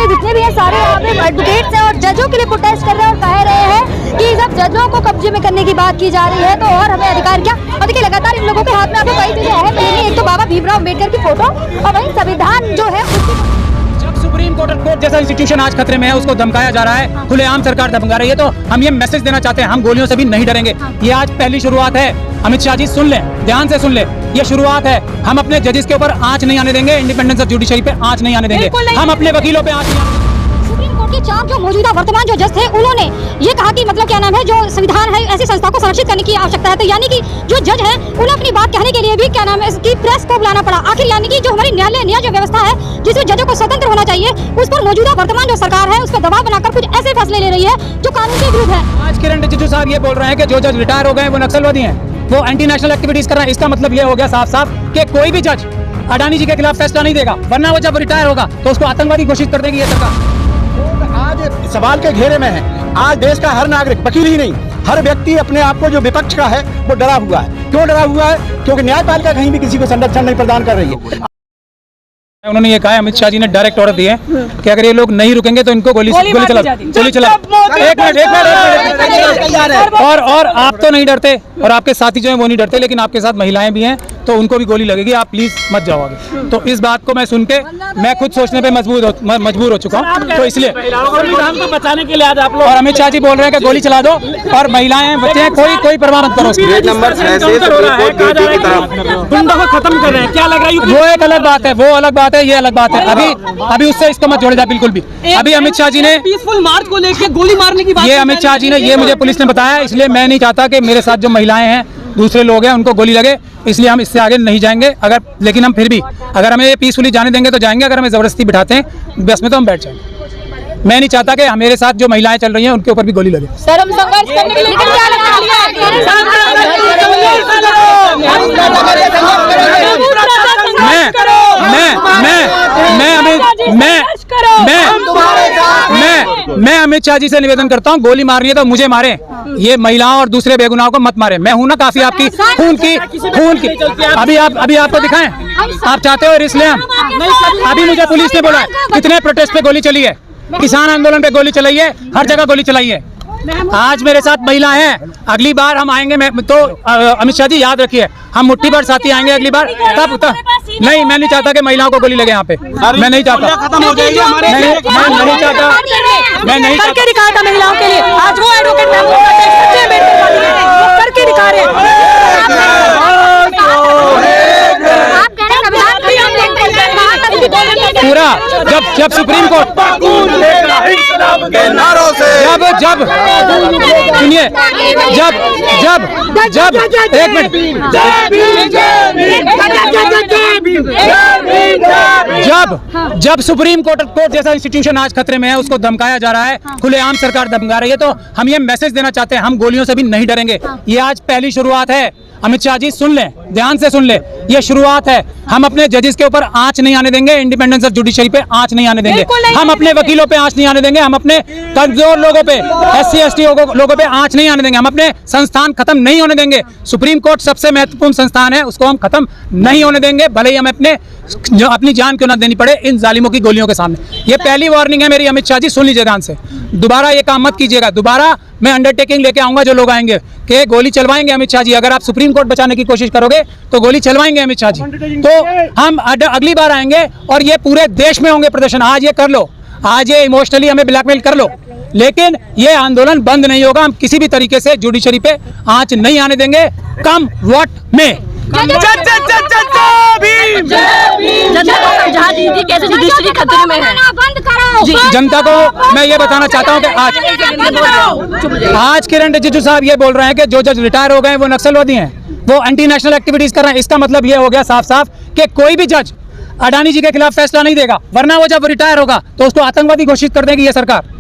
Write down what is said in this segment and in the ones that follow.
जितने भी हैं सारे यहाँ पे एडवोकेट्स हैं और जजों के लिए प्रोटेस्ट कर रहे हैं और कह रहे हैं कि जब जजों को कब्जे में करने की बात की जा रही है तो और हमें अधिकार क्या। और देखिए लगातार इन लोगों के हाथ में आपको कई चीजें अहम मिलेंगी, एक तो बाबा भीमराव अम्बेडकर की फोटो और वहीं संविधान जो है सुप्रीम कोर्ट जैसा इंस्टीट्यूशन आज खतरे में है, उसको धमकाया जा रहा है, खुलेआम सरकार धमका रही है। तो हम ये मैसेज देना चाहते हैं, हम गोलियों से भी नहीं डरेंगे। ये आज पहली शुरुआत है। अमित शाह जी सुन लें, ध्यान से सुन लें, ये शुरुआत है। हम अपने जजेस के ऊपर आंच नहीं आने देंगे, इंडिपेंडेंस ऑफ जुडिशरी पे आंच नहीं आने देंगे, हम अपने वकीलों पे आंच नहीं आने देंगे। के 4 जो मौजूदा वर्तमान जो जज थे उन्होंने ये कहा कि मतलब क्या नाम है, जो संविधान है ऐसी संस्था को संरक्षित करने की आवश्यकता है। तो यानी कि जो जज है उन्हें अपनी बात कहने के लिए भी क्या नाम है इसकी प्रेस को बुलाना पड़ा। आखिर यानी कि जो हमारी न्यायालय जो व्यवस्था है जिसमें जजों को स्वतंत्र होना चाहिए, उस पर मौजूदा वर्तमान जो सरकार है उस पर दबाव बनाकर कुछ ऐसे फैसले ले रही है जो कानून के विरुद्ध है। आज किरण रिजिजू साहब ये बोल रहे हैं कि जो जज रिटायर हो गए वो नक्सलवादी हैं, वो एंटी नेशनल एक्टिविटीज कर रहे हैं। इसका मतलब ये हो गया साफ साफ कि कोई भी जज अडानी जी के खिलाफ फैसला नहीं देगा, वरना वो जब रिटायर होगा तो उसको आतंकवादी घोषित कर देगी ये सरकार। आज सवाल के घेरे में है। आज देश का हर नागरिक, वकील ही नहीं, हर व्यक्ति अपने आप को जो विपक्ष का है वो डरा हुआ है। क्यों डरा हुआ है? क्योंकि न्यायपालिका कहीं भी किसी को संरक्षण नहीं प्रदान कर रही है। उन्होंने ये कहा है, अमित शाह जी ने डायरेक्ट ऑर्डर दिए कि अगर ये लोग नहीं रुकेंगे तो इनको गोली चला। एक मिनट। और आप तो नहीं डरते और आपके साथी जो है वो नहीं डरते, लेकिन आपके साथ महिलाएं भी हैं तो उनको भी गोली लगेगी। आप प्लीज मत जाओ आगे। तो इस बात को मैं सुन के मैं खुद सोचने पे मजबूर हो चुका हूँ। तो इसलिए बचाने के लिए आज आप लोग और अमित शाह जी बोल रहे हैं कि गोली चला दो और महिलाएं बच्चे हैं, कोई परवाह मत करो। गुंडों को खत्म कर रहे हैं, क्या लग रहा है? वो एक अलग बात है, वो अलग बात है, ये अलग बात है। अभी उससे इसको मत जोड़ा जाए बिल्कुल भी। अभी अमित शाह जी ने पीसफुल मार्च को लेकर गोली मारने की बात, ये अमित शाह जी ने ये मुझे पुलिस ने बताया, इसलिए मैं नहीं चाहता कि मेरे साथ जो महिलाएं हैं, दूसरे लोग हैं, उनको गोली लगे, इसलिए हम इससे आगे नहीं जाएंगे। लेकिन हम फिर भी अगर हमें पीसफुली जाने देंगे तो जाएंगे, अगर हमें जबरदस्ती बिठाते हैं बस में तो हम बैठ जाएंगे। मैं नहीं चाहता कि मेरे साथ जो महिलाएं चल रही हैं उनके ऊपर भी गोली लगे। सर हम संघर्ष करने के लिए मैं अमित शाह जी से निवेदन करता हूँ, गोली मारनी है तो मुझे मारे, ये महिलाओं और दूसरे बेगुनाहों को मत मारे। मैं हूं ना काफी आपकी खून की। अभी आपको दिखाएं, आप चाहते हो इसलिए हम अभी मुझे पुलिस ने बोला कितने प्रोटेस्ट पे गोली चली है, किसान आंदोलन पे गोली चलाई है, हर जगह गोली चलाई है। आज मेरे साथ महिला हैं, अगली बार हम आएंगे तो अमित शाह जी याद रखिए, हम मुट्ठी भर साथी आएंगे अगली बार। तब नहीं, मैं नहीं चाहता कि महिलाओं को गोली लगे यहाँ पे, मैं नहीं चाहता, खत्म हो जाएगी हमारे, मैं नहीं चाहता, मैं नहीं करके दिखाया था महिलाओं के लिए। आज वो एडवोकेट मैम करके दिखा रहे हैं। पूरा जब सुप्रीम कोर्ट जब सुनिए जब एक मिनट, जब सुप्रीम कोर्ट जैसा इंस्टीट्यूशन आज खतरे में है, उसको धमकाया जा रहा है, खुलेआम सरकार धमका रही है। तो हम ये मैसेज देना चाहते हैं, हम गोलियों से भी नहीं डरेंगे। ये आज पहली शुरुआत है। अमित शाह जी सुन लें, ध्यान से सुन लें, ये शुरुआत है। हम अपने जजेस के ऊपर आंच नहीं आने देंगे, इंडिपेंडेंस ऑफ जुडिशरी पे आंच नहीं आने देंगे, हम अपने वकीलों पे आंच नहीं आने देंगे, हम अपने कमजोर लोगों पे, SC ST लोगों पे आंच नहीं आने देंगे, हम अपने संस्थान खत्म नहीं होने देंगे। सुप्रीम कोर्ट सबसे महत्वपूर्ण संस्थान है, उसको हम खत्म नहीं होने देंगे, भले ही हमें अपनी जान क्यों ना देनी पड़े इन जालिमों की गोलियों के सामने। ये पहली वार्निंग है मेरी। अमित शाह जी सुन लीजिए ध्यान से, दोबारा ये काम मत कीजिएगा। दोबारा मैं अंडरटेकिंग लेके आऊंगा, जो लोग आएंगे कि गोली चलवाएंगे अमित शाह जी, अगर आप सुप्रीम कोर्ट बचाने की कोशिश करोगे तो गोली चलवाएंगे अमित शाह जी। तो हम अगली बार आएंगे और ये पूरे देश में होंगे प्रदर्शन। आज ये कर लो, आज ये इमोशनली हमें ब्लैकमेल कर लो, लेकिन ये आंदोलन बंद नहीं होगा। हम किसी भी तरीके से जुडिशरी पे आंच नहीं आने देंगे, कम व्हाट में। जनता को मैं ये बताना चाहता हूँ कि आज किरण रिजिजू साहब ये बोल रहे हैं कि जो जज रिटायर हो गए वो नक्सलवादी हैं, वो एंटी नेशनल एक्टिविटीज कर रहे हैं। इसका मतलब ये हो गया साफ साफ कि कोई भी जज अडानी जी के खिलाफ फैसला नहीं देगा, वरना वो जब रिटायर होगा तो उसको आतंकवादी घोषित कर देगी ये सरकार।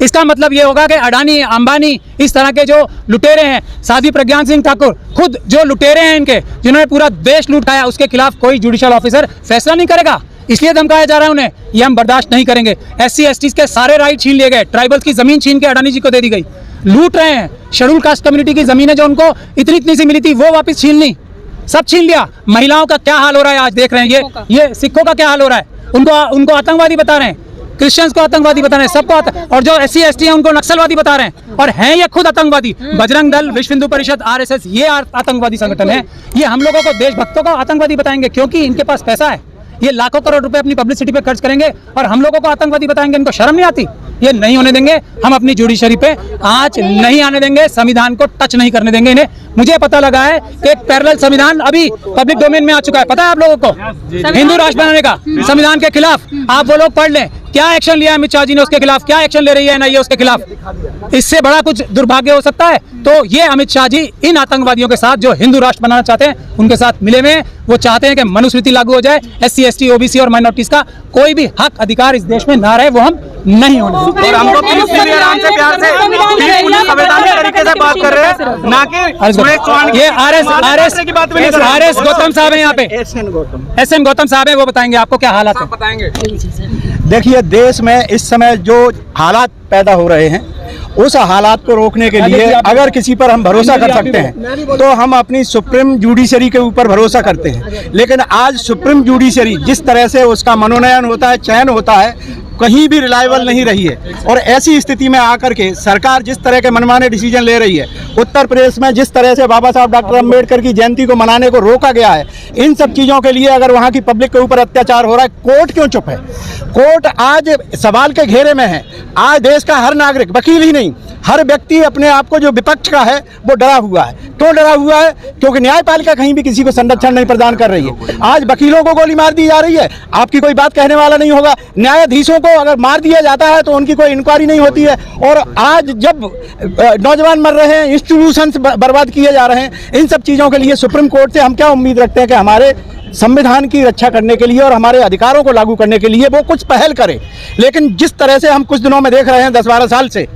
इसका मतलब ये होगा कि अडानी, अंबानी, इस तरह के जो लुटेरे हैं, साध्वी प्रज्ञा सिंह ठाकुर, खुद जो लुटेरे हैं इनके, जिन्होंने पूरा देश लूटाया, उसके खिलाफ कोई जुडिशियल ऑफिसर फैसला नहीं करेगा। इसलिए धमकाया जा रहा है उन्हें, ये हम बर्दाश्त नहीं करेंगे। SC ST के सारे राइट छीन लिए गए, ट्राइबल्स की जमीन छीन के अडानी जी को दे दी गई, लूट रहे हैं। शेड्यूल कास्ट कम्युनिटी की जमीनें जो उनको इतनी सी मिली थी वो वापस छीन ली, सब छीन लिया। महिलाओं का क्या हाल हो रहा है आज देख रहे हैं, ये सिखों का क्या हाल हो रहा है, उनको आतंकवादी बता रहे हैं। क्रिश्चियंस को आतंकवादी बता रहे हैं, सबको और जो SC ST है उनको नक्सलवादी बता रहे हैं, और हैं ये खुद आतंकवादी। बजरंग दल, विश्व हिंदू परिषद, RSS ये आतंकवादी संगठन है। ये हम लोगों को देशभक्तों को आतंकवादी बताएंगे क्योंकि इनके पास पैसा है। ये लाखों करोड़ रुपए अपनी पब्लिसिटी पे खर्च करेंगे और हम लोगों को आतंकवादी बताएंगे। इनको शर्म नहीं आती? ये नहीं होने देंगे हम अपनी जुडिशरी पे आज नहीं आने देंगे, संविधान को टच नहीं करने देंगे इन्हें। मुझे पता लगा है कि एक पैरेलल संविधान अभी पब्लिक डोमेन में आ चुका है, पता है आप लोगों को, हिंदू राष्ट्र बनाने का संविधान के खिलाफ। आप वो लोग पढ़ लें क्या एक्शन लिया अमित शाह जी ने उसके खिलाफ, क्या एक्शन ले रही है NIA उसके खिलाफ। इससे बड़ा कुछ दुर्भाग्य हो सकता है? तो ये अमित शाह जी इन आतंकवादियों के साथ जो हिंदू राष्ट्र बनाना चाहते हैं उनके साथ मिले हुए। वो चाहते हैं कि मनुस्मृति लागू हो जाए, SC ST OBC और माइनॉरिटीज का कोई भी हक अधिकार इस देश में ना रहे, वो हम नहीं होने देंगे। और हमको पुलिस भी आराम से प्यार से पुलिस संवैधानिक तरीके से बात कर रहे हैं, ना कि ये RS गौतम साहब है यहाँ पे, SN गौतम साहब है, वो बताएंगे आपको क्या हालात है। बताएंगे। देखिए, देश में इस समय जो हालात पैदा हो रहे हैं उस हालात को रोकने के लिए अगर किसी पर हम भरोसा कर सकते हैं तो हम अपनी सुप्रीम जुडिशरी के ऊपर भरोसा करते हैं। लेकिन आज सुप्रीम जुडिशरी जिस तरह से उसका मनोनयन होता है, चयन होता है, कहीं भी रिलायबल नहीं रही है। और ऐसी स्थिति में आकर के सरकार जिस तरह के मनमाने डिसीजन ले रही है, उत्तर प्रदेश में जिस तरह से बाबा साहब डॉक्टर अम्बेडकर की जयंती को मनाने को रोका गया है, इन सब चीज़ों के लिए अगर वहाँ की पब्लिक के ऊपर अत्याचार हो रहा है, कोर्ट क्यों चुप है? कोर्ट आज सवाल के घेरे में है। आज देश का हर नागरिक, वकील ही नहीं, हर व्यक्ति अपने आप को जो विपक्ष का है वो डरा हुआ है। क्यों डरा हुआ है? क्योंकि न्यायपालिका कहीं भी किसी को संरक्षण नहीं प्रदान कर रही है। आज वकीलों को गोली मार दी जा रही है, आपकी कोई बात कहने वाला नहीं होगा। न्यायाधीशों को अगर मार दिया जाता है तो उनकी कोई इंक्वायरी नहीं होती है। और आज जब नौजवान मर रहे हैं, इंस्टीट्यूशंस बर्बाद किए जा रहे हैं, इन सब चीज़ों के लिए सुप्रीम कोर्ट से हम क्या उम्मीद रखते हैं कि हमारे संविधान की रक्षा करने के लिए और हमारे अधिकारों को लागू करने के लिए वो कुछ पहल करे। लेकिन जिस तरह से हम कुछ दिनों में देख रहे हैं, 10-12 साल से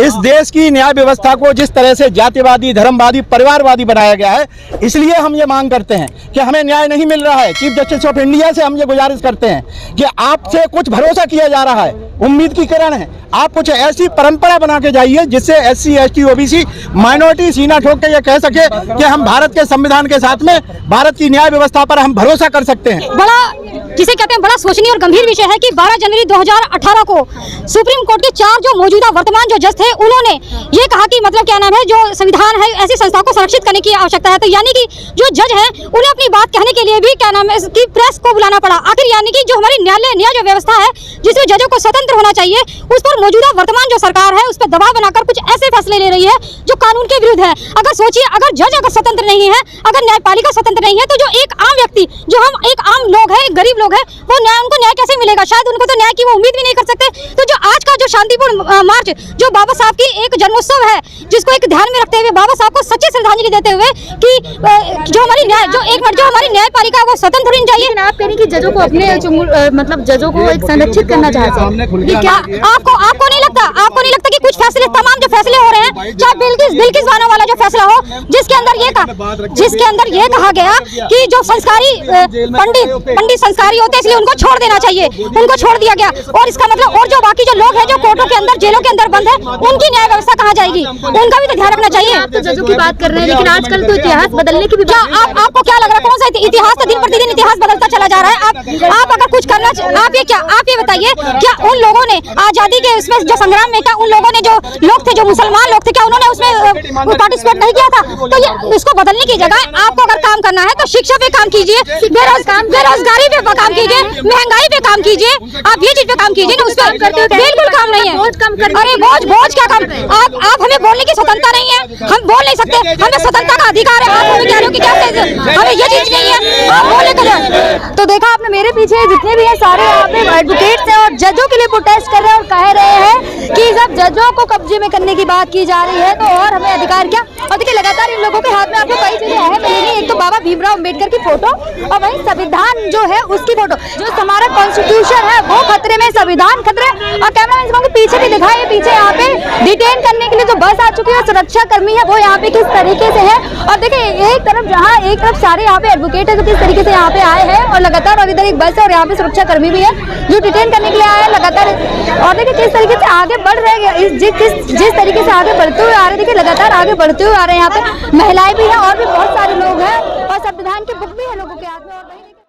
इस देश की न्याय व्यवस्था को जिस तरह से जातिवादी, धर्मवादी, परिवारवादी बनाया गया है, इसलिए हम ये मांग करते हैं कि हमें न्याय नहीं मिल रहा है। चीफ जस्टिस ऑफ इंडिया से हम ये गुजारिश करते हैं कि आपसे कुछ भरोसा किया जा रहा है, उम्मीद की किरण है, आप कुछ ऐसी परंपरा बना के जाइए जिससे SC ST OBC माइनॉरिटी सीना ठोक के ये कह सके कि हम भारत के संविधान के साथ में भारत की न्याय व्यवस्था पर हम भरोसा कर सकते हैं। बड़ा जिसे कहते हैं बड़ा सोचनीय और गंभीर विषय है कि 12 जनवरी 2018 को सुप्रीम कोर्ट के 4 जो मौजूदा वर्तमान जो जज थे उन्होंने ये कहा कि मतलब क्या नाम है, जो संविधान है ऐसी संस्था को संरक्षित करने की आवश्यकता है। तो यानी कि जो जज है उन्हें अपनी बात कहने के लिए भी क्या नाम है कि प्रेस को बुलाना पड़ा। आखिर यानी कि जो हमारी न्याय जो व्यवस्था है जिसमें जजों को स्वतंत्र होना चाहिए, उस पर मौजूदा वर्तमान जो सरकार है उस पर दबाव बनाकर कुछ ऐसे फैसले ले रही है जो कानून के विरुद्ध है। अगर सोचिए, अगर जज अगर स्वतंत्र नहीं है, अगर न्यायपालिका स्वतंत्र नहीं है, तो जो एक आम व्यक्ति, जो हम एक आम लोग हैं, गरीब लोग हैं, वो उनको न्याय कैसे मिलेगा? शायद उनको तो न्याय की वो उम्मीद भी नहीं कर सकते। तो जो आज का जो शांतिपूर्ण मार्च, जो बाबा साहब की एक जन्मोत्सव है, जिसको एक ध्यान में रखते हुए बाबा साहब को सच्ची श्रद्धांजलि देते हुए कि जो हमारी न्याय जो हमारी न्यायपालिका वो स्वतंत्र होनी चाहिए। आप कह रही कि जजों को अपने मतलब जजों को एक संरक्षित करना चाहते हैं, क्या आपको नहीं लगता कि कुछ फैसले, तमाम जो फैसले हो रहे हैं, चाहे बिल्किस बानो वाला जो फैसला हो, जिसके अंदर ये कहा गया कि जो संस्कारी पंडित संस्कारी होते हैं इसलिए उनको छोड़ देना चाहिए, उनको छोड़ दिया गया। और इसका मतलब और जो बाकी जो लोग हैं जो कोर्टों के अंदर, जेलों के अंदर बंद है, उनकी न्याय व्यवस्था कहाँ जाएगी? उनका भी तो ध्यान रखना चाहिए। आप तो जजों की बात कर रहे हैं, लेकिन आजकल तो इतिहास बदलने की भी आपको क्या लग रहा है? कौन सा इतिहास? तो दिन प्रतिदिन इतिहास बदलता चला जा रहा है। आप अगर कुछ करना, आप ये बताइए, क्या उन लोगों ने आजादी के उसमें जो संग्राम में, क्या उन लोगों ने जो लोग थे, जो मुसलमान लोग थे, क्या उन्होंने उसमें पार्टिसिपेट नहीं किया था? तो ये इसको बदलने की जगह आपको अगर काम करना है तो शिक्षा पे काम कीजिए, बेरोजगारी पे काम कीजिए, महंगाई पे काम कीजिए, आप ये चीज पे काम कीजिए ना। उस पर बिल्कुल काम नहीं है। अरे बोझ क्या काम? आप हमें बोलने की स्वतंत्रता नहीं है, हम बोल नहीं सकते, हमें स्वतंत्रता का अधिकार है। आप हमें कह रहे हो कि क्या हमें ये चीज नहीं है, आप बोले तो। तो देखा आपने, मेरे पीछे जितने भी हैं सारे यहाँ पे एडवोकेट्स हैं और जजों के लिए प्रोटेस्ट कर रहे हैं और कह रहे हैं कि सब जजों को कब्जे में करने की बात की जा रही है, तो और हमें अधिकार क्या? और देखिए, लगातार इन लोगों के हाथ में आपको कई चीजें अहम मिलेंगी। एक तो बाबा भीमराव अम्बेडकर की फोटो और वहीं संविधान जो है उसकी फोटो। जो हमारा कॉन्स्टिट्यूशन है वो खतरे में, संविधान खतरे। और कैमरा मैन पीछे भी दिखाए, पीछे यहाँ पे डिटेन करने के लिए जो बस आ चुकी है, सुरक्षा कर्मी है वो यहाँ पे किस तरीके से है। और देखिए, एक तरफ सारे यहाँ पे एडवोकेट है जो किस तरीके से यहाँ पे आए हैं, और लगातार और इधर एक बस है और यहाँ पे सुरक्षा कर्मी भी है जो डिटेन करने के लिए आए हैं लगातार। और देखिए किस तरीके से आगे बढ़ रहे हैं, जिस तरीके से आगे बढ़ते हुए आ रहे हैं, देखिए लगातार आगे बढ़ते हुए आ रहे हैं। यहाँ पे महिलाएं भी हैं और भी बहुत सारे लोग हैं और संविधान की बुक भी है लोगों के हाथ में।